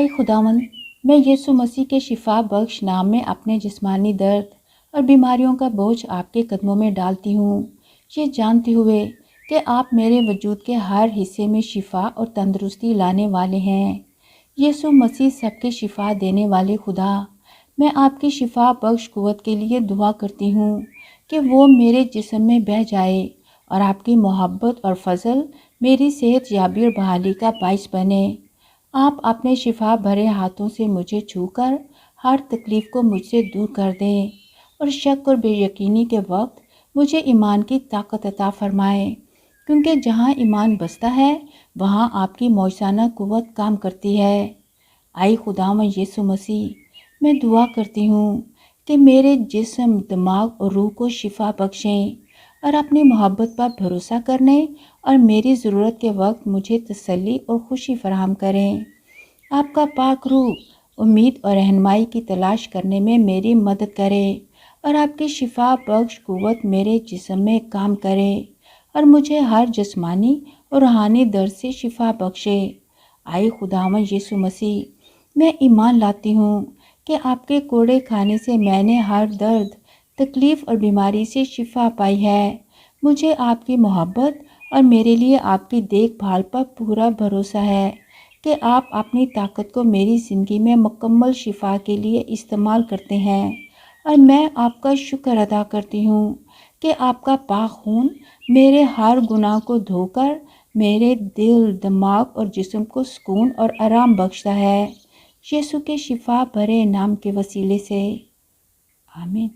आए खुदावंद, मैं यीशु मसीह के शिफा बख्श नाम में अपने जिस्मानी दर्द और बीमारियों का बोझ आपके कदमों में डालती हूँ, ये जानते हुए कि आप मेरे वजूद के हर हिस्से में शिफा और तंदुरुस्ती लाने वाले हैं। यीशु मसीह सबके शिफा देने वाले खुदा, मैं आपकी शिफा बख्श कुव्वत के लिए दुआ करती हूँ कि वो मेरे जिस्म में बह जाए और आपकी मोहब्बत और फजल मेरी सेहत याबी और बहाली का बाइस बने। आप अपने शिफा भरे हाथों से मुझे छूकर हर तकलीफ़ को मुझसे दूर कर दें और शक और बेयकीनी के वक्त मुझे ईमान की ताकत अता फरमाएं, क्योंकि जहाँ ईमान बसता है वहाँ आपकी मौजूदा कुव्वत काम करती है। आई खुदावंद यीशु मसीह, मैं दुआ करती हूँ कि मेरे जिस्म, दिमाग और रूह को शिफा बख्शें और अपनी मोहब्बत पर भरोसा करने और मेरी ज़रूरत के वक्त मुझे तसल्ली और खुशी फराहम करें। आपका पाक रूह उम्मीद और रहनुमाई की तलाश करने में मेरी मदद करे और आपकी शिफा बख्श कुव्वत मेरे जिस्म में काम करे और मुझे हर जिस्मानी और रूहानी दर्द से शिफा बख्शे। आए खुदावंद यीशु मसीह, मैं ईमान लाती हूँ कि आपके कोड़े खाने से मैंने हर दर्द, तकलीफ़ और बीमारी से शिफा पाई है। मुझे आपकी मोहब्बत और मेरे लिए आपकी देखभाल पर पूरा भरोसा है कि आप अपनी ताकत को मेरी ज़िंदगी में मुकम्मल शिफा के लिए इस्तेमाल करते हैं। और मैं आपका शुक्र अदा करती हूँ कि आपका पाक खून मेरे हर गुनाह को धोकर मेरे दिल, दिमाग और जिस्म को सुकून और आराम बख्शता है। यीशु के शिफा भरे नाम के वसीले से, आमीन।